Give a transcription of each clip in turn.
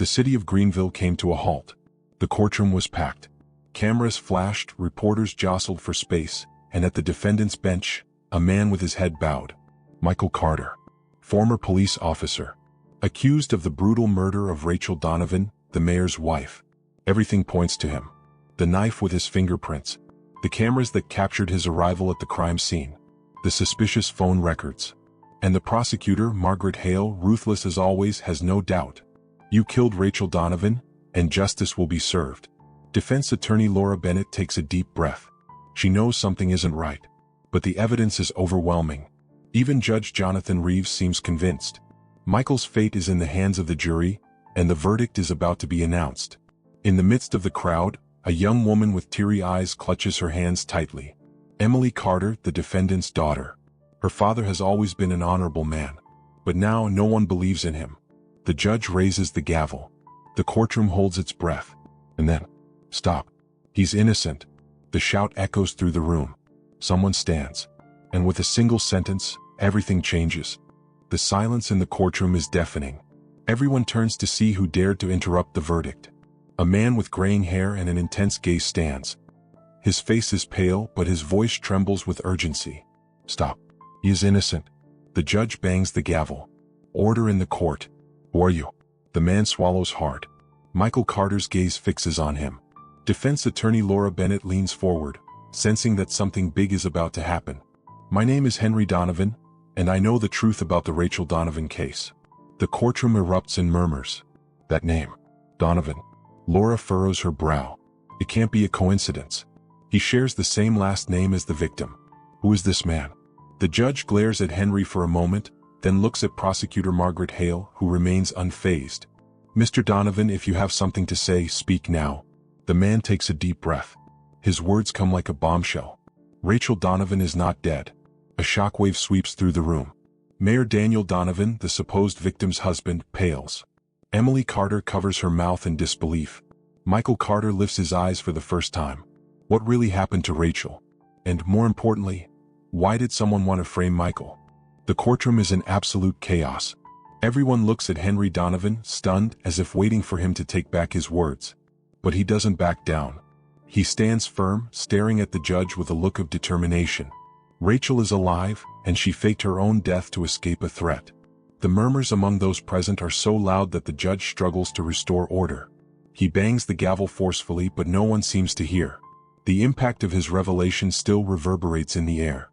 The city of Greenville came to a halt. The courtroom was packed. Cameras flashed, reporters jostled for space, and at the defendant's bench, a man with his head bowed. Michael Carter, former police officer, accused of the brutal murder of Rachel Donovan, the mayor's wife. Everything points to him. The knife with his fingerprints, the cameras that captured his arrival at the crime scene, the suspicious phone records. And the prosecutor, Margaret Hale, ruthless as always, has no doubt. You killed Rachel Donovan, and justice will be served. Defense attorney Laura Bennett takes a deep breath. She knows something isn't right, but the evidence is overwhelming. Even Judge Jonathan Reeves seems convinced. Michael's fate is in the hands of the jury, and the verdict is about to be announced. In the midst of the crowd, a young woman with teary eyes clutches her hands tightly. Emily Carter, the defendant's daughter. Her father has always been an honorable man, but now no one believes in him. The judge raises the gavel. The courtroom holds its breath. And then, stop. He's innocent. The shout echoes through the room. Someone stands. And with a single sentence, everything changes. The silence in the courtroom is deafening. Everyone turns to see who dared to interrupt the verdict. A man with graying hair and an intense gaze stands. His face is pale, but his voice trembles with urgency. Stop. He is innocent. The judge bangs the gavel. Order in the court. Who are you? The man swallows hard. Michael Carter's gaze fixes on him. Defense attorney Laura Bennett leans forward, sensing that something big is about to happen. My name is Henry Donovan, and I know the truth about the Rachel Donovan case. The courtroom erupts in murmurs. That name, Donovan. Laura furrows her brow. It can't be a coincidence. He shares the same last name as the victim. Who is this man? The judge glares at Henry for a moment, then looks at prosecutor Margaret Hale, who remains unfazed. Mr. Donovan, if you have something to say, speak now. The man takes a deep breath. His words come like a bombshell. Rachel Donovan is not dead. A shockwave sweeps through the room. Mayor Daniel Donovan, the supposed victim's husband, pales. Emily Carter covers her mouth in disbelief. Michael Carter lifts his eyes for the first time. What really happened to Rachel? And more importantly, why did someone want to frame Michael? The courtroom is in absolute chaos. Everyone looks at Henry Donovan, stunned, as if waiting for him to take back his words. But he doesn't back down. He stands firm, staring at the judge with a look of determination. Rachel is alive, and she faked her own death to escape a threat. The murmurs among those present are so loud that the judge struggles to restore order. He bangs the gavel forcefully, but no one seems to hear. The impact of his revelation still reverberates in the air.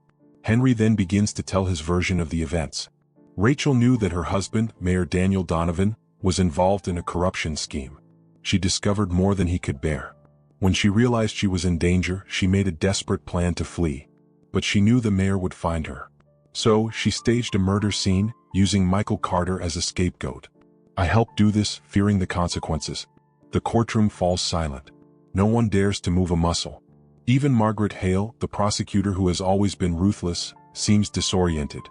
Henry then begins to tell his version of the events. Rachel knew that her husband, Mayor Daniel Donovan, was involved in a corruption scheme. She discovered more than he could bear. When she realized she was in danger, she made a desperate plan to flee. But she knew the mayor would find her. So, she staged a murder scene, using Michael Carter as a scapegoat. I helped do this, fearing the consequences. The courtroom falls silent. No one dares to move a muscle. Even Margaret Hale, the prosecutor who has always been ruthless, seems disoriented.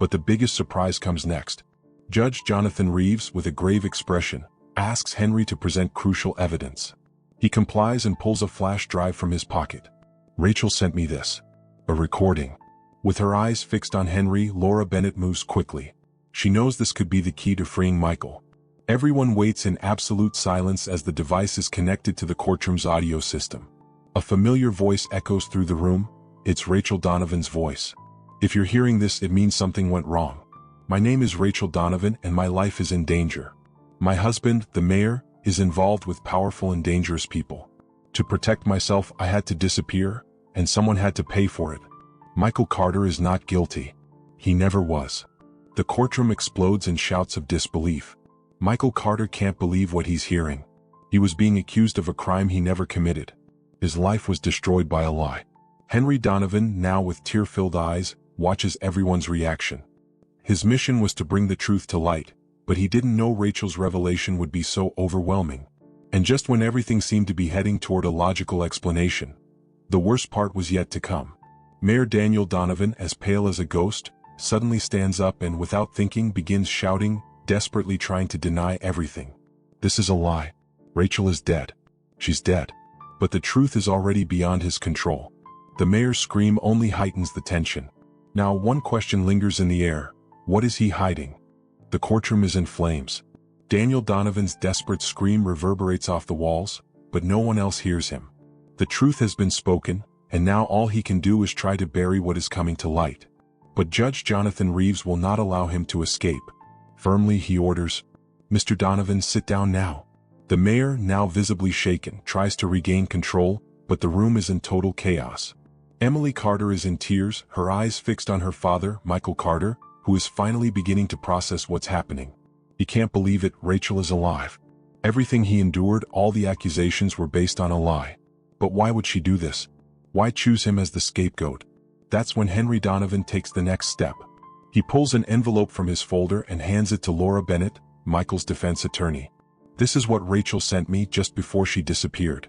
But the biggest surprise comes next. Judge Jonathan Reeves, with a grave expression, asks Henry to present crucial evidence. He complies and pulls a flash drive from his pocket. Rachel sent me this. A recording. With her eyes fixed on Henry, Laura Bennett moves quickly. She knows this could be the key to freeing Michael. Everyone waits in absolute silence as the device is connected to the courtroom's audio system. A familiar voice echoes through the room. It's Rachel Donovan's voice. If you're hearing this, it means something went wrong. My name is Rachel Donovan, and my life is in danger. My husband, the mayor, is involved with powerful and dangerous people. To protect myself, I had to disappear, and someone had to pay for it. Michael Carter is not guilty. He never was. The courtroom explodes in shouts of disbelief. Michael Carter can't believe what he's hearing. He was being accused of a crime he never committed. His life was destroyed by a lie. Henry Donovan, now with tear-filled eyes, watches everyone's reaction. His mission was to bring the truth to light, but he didn't know Rachel's revelation would be so overwhelming. And just when everything seemed to be heading toward a logical explanation, the worst part was yet to come. Mayor Daniel Donovan, as pale as a ghost, suddenly stands up and without thinking begins shouting, desperately trying to deny everything. This is a lie. Rachel is dead. She's dead. But the truth is already beyond his control. The mayor's scream only heightens the tension. Now one question lingers in the air. What is he hiding? The courtroom is in flames. Daniel Donovan's desperate scream reverberates off the walls, but no one else hears him. The truth has been spoken, and now all he can do is try to bury what is coming to light. But Judge Jonathan Reeves will not allow him to escape. Firmly he orders, "Mr. Donovan, sit down now." The mayor, now visibly shaken, tries to regain control, but the room is in total chaos. Emily Carter is in tears, her eyes fixed on her father, Michael Carter, who is finally beginning to process what's happening. He can't believe it, Rachel is alive. Everything he endured, all the accusations were based on a lie. But why would she do this? Why choose him as the scapegoat? That's when Henry Donovan takes the next step. He pulls an envelope from his folder and hands it to Laura Bennett, Michael's defense attorney. "This is what Rachel sent me just before she disappeared."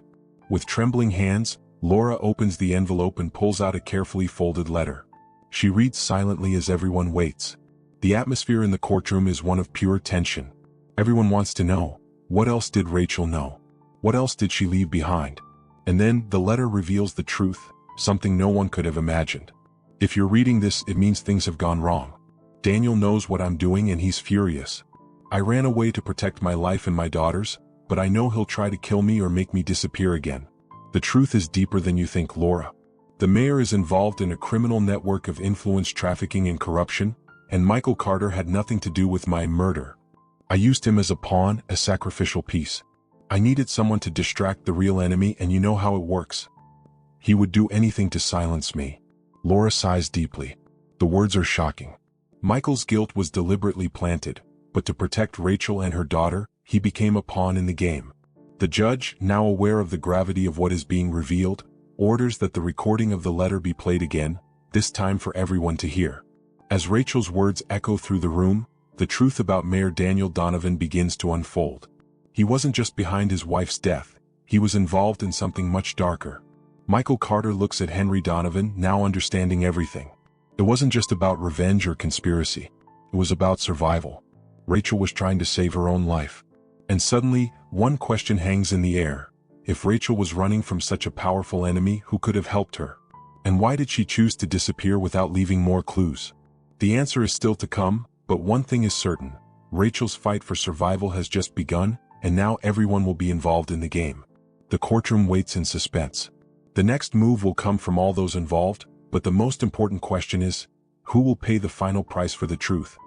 With trembling hands, Laura opens the envelope and pulls out a carefully folded letter. She reads silently as everyone waits. The atmosphere in the courtroom is one of pure tension. Everyone wants to know, what else did Rachel know? What else did she leave behind? And then, the letter reveals the truth, something no one could have imagined. "If you're reading this, it means things have gone wrong. Daniel knows what I'm doing and he's furious. I ran away to protect my life and my daughter's, but I know he'll try to kill me or make me disappear again. The truth is deeper than you think, Laura. The mayor is involved in a criminal network of influence trafficking and corruption, and Michael Carter had nothing to do with my murder. I used him as a pawn, a sacrificial piece. I needed someone to distract the real enemy, and you know how it works. He would do anything to silence me." Laura sighs deeply. The words are shocking. Michael's guilt was deliberately planted, but to protect Rachel and her daughter, he became a pawn in the game. The judge, now aware of the gravity of what is being revealed, orders that the recording of the letter be played again, this time for everyone to hear. As Rachel's words echo through the room, the truth about Mayor Daniel Donovan begins to unfold. He wasn't just behind his wife's death, he was involved in something much darker. Michael Carter looks at Henry Donovan, now understanding everything. It wasn't just about revenge or conspiracy. It was about survival. Rachel was trying to save her own life. And suddenly, one question hangs in the air. If Rachel was running from such a powerful enemy, who could have helped her? And why did she choose to disappear without leaving more clues? The answer is still to come, but one thing is certain. Rachel's fight for survival has just begun, and now everyone will be involved in the game. The courtroom waits in suspense. The next move will come from all those involved, but the most important question is, who will pay the final price for the truth?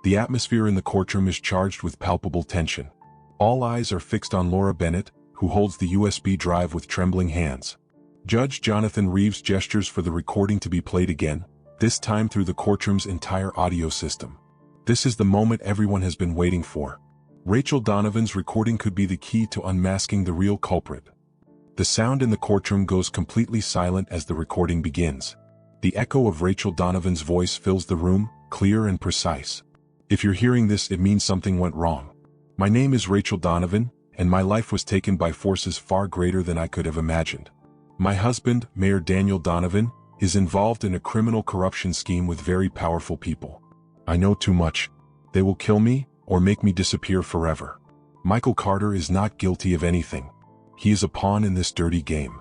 The atmosphere in the courtroom is charged with palpable tension. All eyes are fixed on Laura Bennett, who holds the USB drive with trembling hands. Judge Jonathan Reeves gestures for the recording to be played again, this time through the courtroom's entire audio system. This is the moment everyone has been waiting for. Rachel Donovan's recording could be the key to unmasking the real culprit. The sound in the courtroom goes completely silent as the recording begins. The echo of Rachel Donovan's voice fills the room, clear and precise. "If you're hearing this, it means something went wrong. My name is Rachel Donovan, and my life was taken by forces far greater than I could have imagined. My husband, Mayor Daniel Donovan, is involved in a criminal corruption scheme with very powerful people. I know too much. They will kill me, or make me disappear forever. Michael Carter is not guilty of anything. He is a pawn in this dirty game."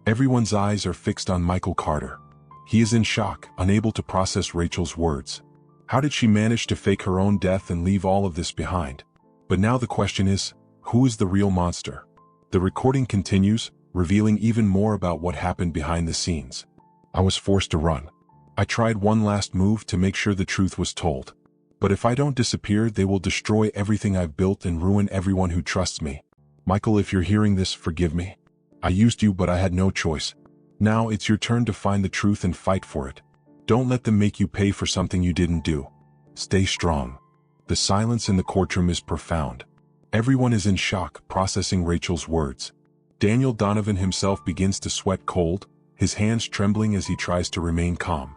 Everyone's eyes are fixed on Michael Carter. He is in shock, unable to process Rachel's words. How did she manage to fake her own death and leave all of this behind? But now the question is, who is the real monster? The recording continues, revealing even more about what happened behind the scenes. "I was forced to run. I tried one last move to make sure the truth was told. But if I don't disappear, they will destroy everything I've built and ruin everyone who trusts me. Michael, if you're hearing this, forgive me. I used you, but I had no choice. Now it's your turn to find the truth and fight for it. Don't let them make you pay for something you didn't do. Stay strong." The silence in the courtroom is profound. Everyone is in shock, processing Rachel's words. Daniel Donovan himself begins to sweat cold, his hands trembling as he tries to remain calm.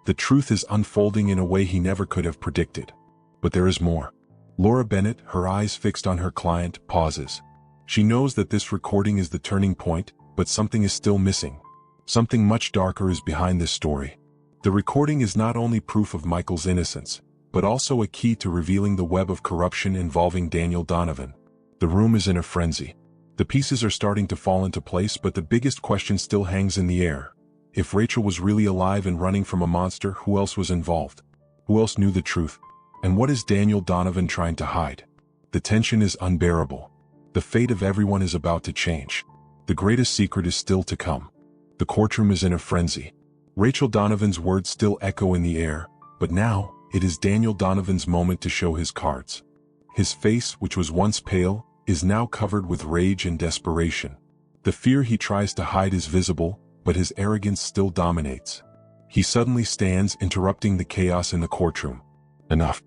The truth is unfolding in a way he never could have predicted. But there is more. Laura Bennett, her eyes fixed on her client, pauses. She knows that this recording is the turning point, but something is still missing. Something much darker is behind this story. The recording is not only proof of Michael's innocence, but also a key to revealing the web of corruption involving Daniel Donovan. The room is in a frenzy. The pieces are starting to fall into place, but the biggest question still hangs in the air. If Rachel was really alive and running from a monster, who else was involved? Who else knew the truth? And what is Daniel Donovan trying to hide? The tension is unbearable. The fate of everyone is about to change. The greatest secret is still to come. The courtroom is in a frenzy. Rachel Donovan's words still echo in the air, but now, it is Daniel Donovan's moment to show his cards. His face, which was once pale, is now covered with rage and desperation. The fear he tries to hide is visible, but his arrogance still dominates. He suddenly stands, interrupting the chaos in the courtroom. Enough.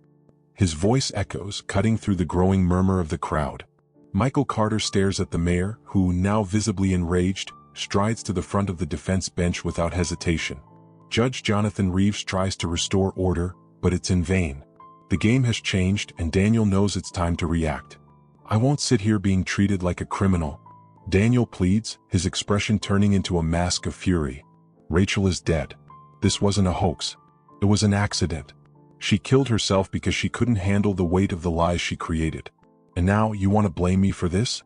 His voice echoes, cutting through the growing murmur of the crowd. Michael Carter stares at the mayor, who, now visibly enraged, strides to the front of the defense bench without hesitation. Judge Jonathan Reeves tries to restore order, but it's in vain. The game has changed, and Daniel knows it's time to react. "I won't sit here being treated like a criminal," Daniel pleads, his expression turning into a mask of fury. Rachel is dead. This wasn't a hoax. It was an accident. She killed herself because she couldn't handle the weight of the lies she created. And now you want to blame me for this?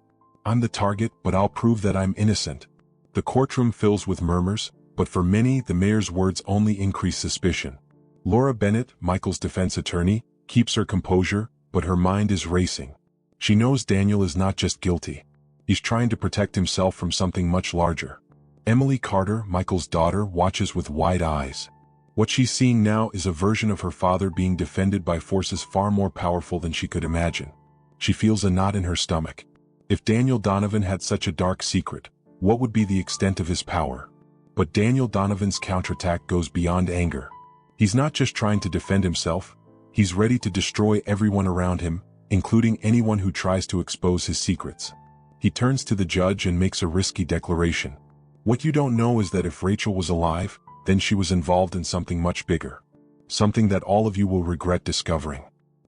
I'm the target, but I'll prove that I'm innocent. The courtroom fills with murmurs, but for many, the mayor's words only increase suspicion. Laura Bennett, Michael's defense attorney, keeps her composure, but her mind is racing. She knows Daniel is not just guilty. He's trying to protect himself from something much larger. Emily Carter, Michael's daughter, watches with wide eyes. What she's seeing now is a version of her father being defended by forces far more powerful than she could imagine. She feels a knot in her stomach. If Daniel Donovan had such a dark secret, what would be the extent of his power? But Daniel Donovan's counterattack goes beyond anger. He's not just trying to defend himself, he's ready to destroy everyone around him, including anyone who tries to expose his secrets. He turns to the judge and makes a risky declaration. "What you don't know is that if Rachel was alive, then she was involved in something much bigger. Something that all of you will regret discovering.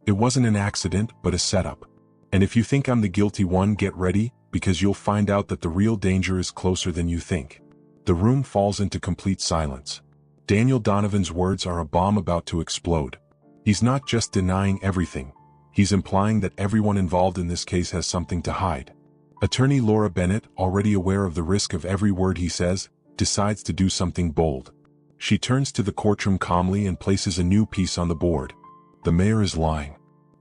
It wasn't an accident, but a setup. And if you think I'm the guilty one, get ready, because you'll find out that the real danger is closer than you think." The room falls into complete silence. Daniel Donovan's words are a bomb about to explode. He's not just denying everything. He's implying that everyone involved in this case has something to hide. Attorney Laura Bennett, already aware of the risk of every word he says, decides to do something bold. She turns to the courtroom calmly and places a new piece on the board. The mayor is lying.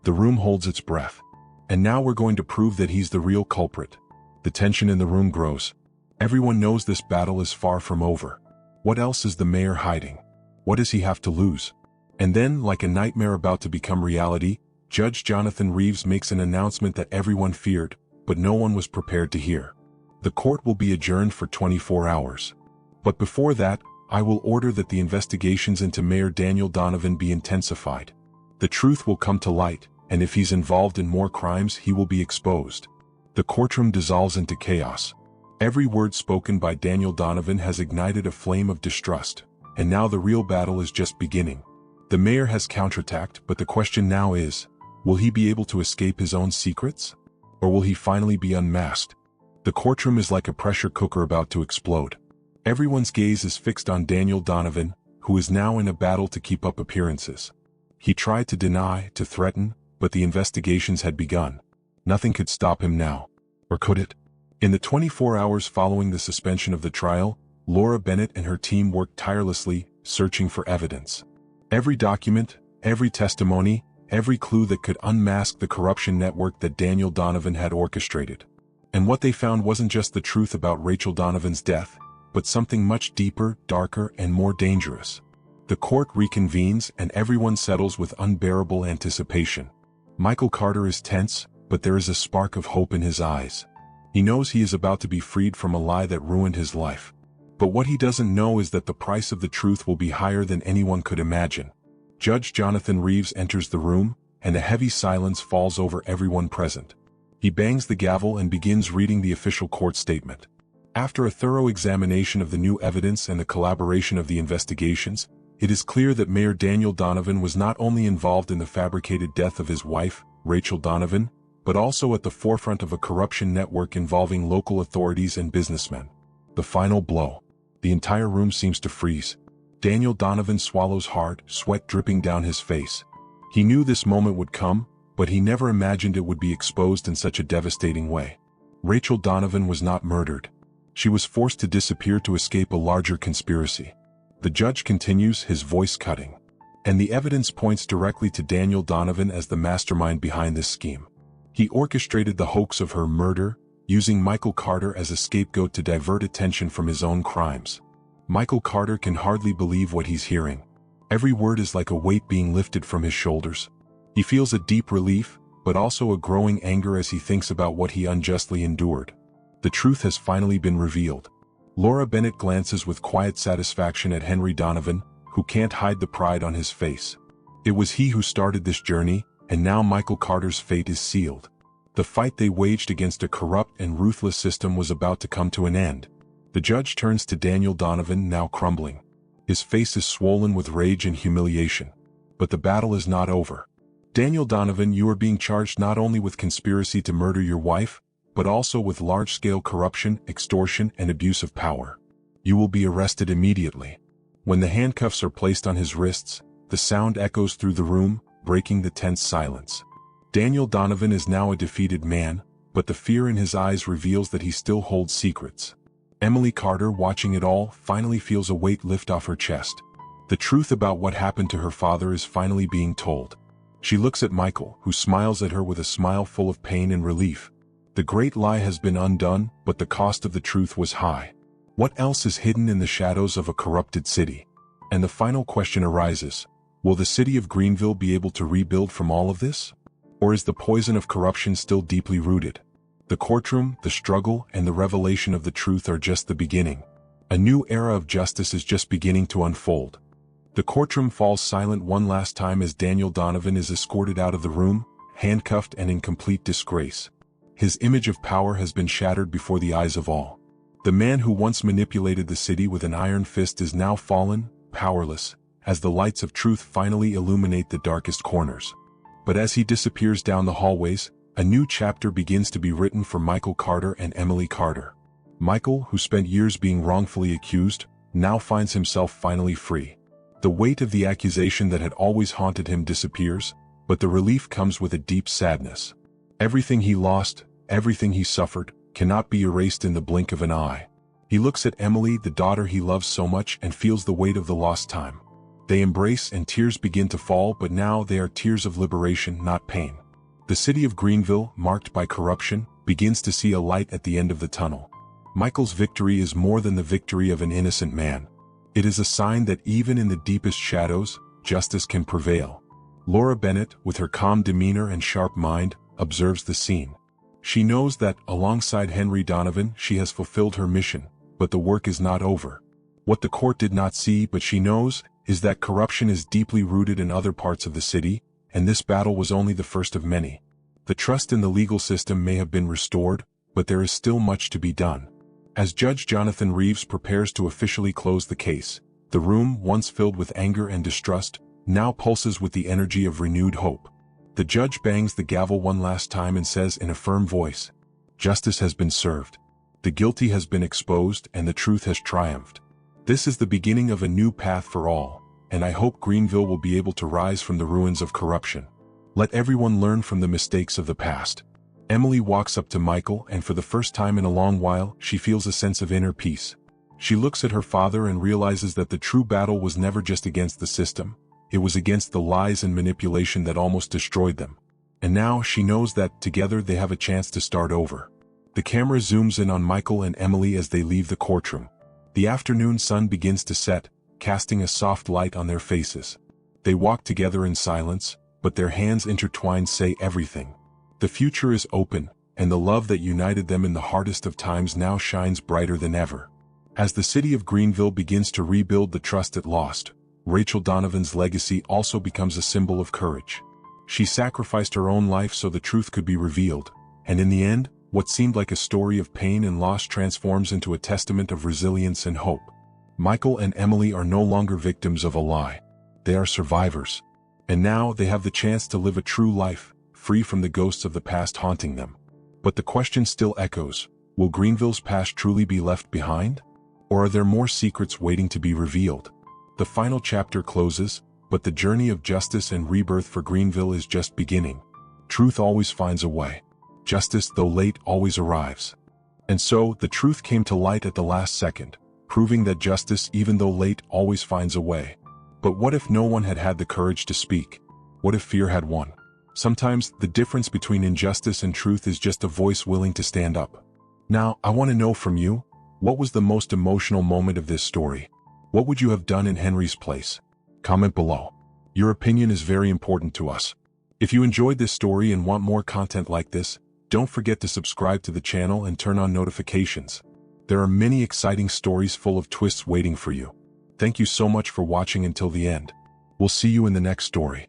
The room holds its breath. And now we're going to prove that he's the real culprit. The tension in the room grows. Everyone knows this battle is far from over. What else is the mayor hiding? What does he have to lose? And then, like a nightmare about to become reality, Judge Jonathan Reeves makes an announcement that everyone feared, but no one was prepared to hear. The court will be adjourned for 24 hours. But before that, I will order that the investigations into Mayor Daniel Donovan be intensified. The truth will come to light, and if he's involved in more crimes, he will be exposed. The courtroom dissolves into chaos. Every word spoken by Daniel Donovan has ignited a flame of distrust, and now the real battle is just beginning. The mayor has counterattacked, but the question now is, will he be able to escape his own secrets? Or will he finally be unmasked? The courtroom is like a pressure cooker about to explode. Everyone's gaze is fixed on Daniel Donovan, who is now in a battle to keep up appearances. He tried to deny, to threaten, but the investigations had begun. Nothing could stop him now. Or could it? In the 24 hours following the suspension of the trial, Laura Bennett and her team worked tirelessly, searching for evidence. Every document, every testimony, every clue that could unmask the corruption network that Daniel Donovan had orchestrated. And what they found wasn't just the truth about Rachel Donovan's death, but something much deeper, darker, and more dangerous. The court reconvenes and everyone settles with unbearable anticipation. Michael Carter is tense, but there is a spark of hope in his eyes. He knows he is about to be freed from a lie that ruined his life. But what he doesn't know is that the price of the truth will be higher than anyone could imagine. Judge Jonathan Reeves enters the room, and a heavy silence falls over everyone present. He bangs the gavel and begins reading the official court statement. After a thorough examination of the new evidence and the collaboration of the investigations, it is clear that Mayor Daniel Donovan was not only involved in the fabricated death of his wife, Rachel Donovan, but also at the forefront of a corruption network involving local authorities and businessmen. The final blow. The entire room seems to freeze. Daniel Donovan swallows hard, sweat dripping down his face. He knew this moment would come, but he never imagined it would be exposed in such a devastating way. Rachel Donovan was not murdered. She was forced to disappear to escape a larger conspiracy. The judge continues, his voice cutting. And the evidence points directly to Daniel Donovan as the mastermind behind this scheme. He orchestrated the hoax of her murder, using Michael Carter as a scapegoat to divert attention from his own crimes. Michael Carter can hardly believe what he's hearing. Every word is like a weight being lifted from his shoulders. He feels a deep relief, but also a growing anger as he thinks about what he unjustly endured. The truth has finally been revealed. Laura Bennett glances with quiet satisfaction at Henry Donovan, who can't hide the pride on his face. It was he who started this journey, and now Michael Carter's fate is sealed. The fight they waged against a corrupt and ruthless system was about to come to an end. The judge turns to Daniel Donovan, now crumbling. His face is swollen with rage and humiliation. But the battle is not over. Daniel Donovan, you are being charged not only with conspiracy to murder your wife, but also with large-scale corruption, extortion, and abuse of power. You will be arrested immediately. When the handcuffs are placed on his wrists, the sound echoes through the room, breaking the tense silence. Daniel Donovan is now a defeated man, but the fear in his eyes reveals that he still holds secrets. Emily Carter, watching it all, finally feels a weight lift off her chest. The truth about what happened to her father is finally being told. She looks at Michael, who smiles at her with a smile full of pain and relief. The great lie has been undone, but the cost of the truth was high. What else is hidden in the shadows of a corrupted city? And the final question arises: will the city of Greenville be able to rebuild from all of this? Or is the poison of corruption still deeply rooted? The courtroom, the struggle, and the revelation of the truth are just the beginning. A new era of justice is just beginning to unfold. The courtroom falls silent one last time as Daniel Donovan is escorted out of the room, handcuffed and in complete disgrace. His image of power has been shattered before the eyes of all. The man who once manipulated the city with an iron fist is now fallen, powerless, as the lights of truth finally illuminate the darkest corners. But as he disappears down the hallways, a new chapter begins to be written for Michael Carter and Emily Carter. Michael, who spent years being wrongfully accused, now finds himself finally free. The weight of the accusation that had always haunted him disappears, but the relief comes with a deep sadness. Everything he lost, everything he suffered, cannot be erased in the blink of an eye. He looks at Emily, the daughter he loves so much, and feels the weight of the lost time. They embrace and tears begin to fall, but now they are tears of liberation, not pain. The city of Greenville, marked by corruption, begins to see a light at the end of the tunnel. Michael's victory is more than the victory of an innocent man. It is a sign that even in the deepest shadows, justice can prevail. Laura Bennett, with her calm demeanor and sharp mind, observes the scene. She knows that, alongside Henry Donovan, she has fulfilled her mission, but the work is not over. What the court did not see, but she knows, is that corruption is deeply rooted in other parts of the city, and this battle was only the first of many. The trust in the legal system may have been restored, but there is still much to be done. As Judge Jonathan Reeves prepares to officially close the case, the room, once filled with anger and distrust, now pulses with the energy of renewed hope. The judge bangs the gavel one last time and says in a firm voice, "Justice has been served. The guilty has been exposed and the truth has triumphed. This is the beginning of a new path for all, and I hope Greenville will be able to rise from the ruins of corruption. Let everyone learn from the mistakes of the past." Emily walks up to Michael, and for the first time in a long while, she feels a sense of inner peace. She looks at her father and realizes that the true battle was never just against the system. It was against the lies and manipulation that almost destroyed them. And now she knows that, together, they have a chance to start over. The camera zooms in on Michael and Emily as they leave the courtroom. The afternoon sun begins to set, casting a soft light on their faces. They walk together in silence, but their hands intertwined say everything. The future is open, and the love that united them in the hardest of times now shines brighter than ever. As the city of Greenville begins to rebuild the trust it lost, Rachel Donovan's legacy also becomes a symbol of courage. She sacrificed her own life so the truth could be revealed, and in the end, what seemed like a story of pain and loss transforms into a testament of resilience and hope. Michael and Emily are no longer victims of a lie. They are survivors. And now they have the chance to live a true life, free from the ghosts of the past haunting them. But the question still echoes: will Greenville's past truly be left behind? Or are there more secrets waiting to be revealed? The final chapter closes, but the journey of justice and rebirth for Greenville is just beginning. Truth always finds a way. Justice, though late, always arrives. And so, the truth came to light at the last second, proving that justice, even though late, always finds a way. But what if no one had had the courage to speak? What if fear had won? Sometimes, the difference between injustice and truth is just a voice willing to stand up. Now, I want to know from you, what was the most emotional moment of this story? What would you have done in Henry's place? Comment below. Your opinion is very important to us. If you enjoyed this story and want more content like this, don't forget to subscribe to the channel and turn on notifications. There are many exciting stories full of twists waiting for you. Thank you so much for watching until the end. We'll see you in the next story.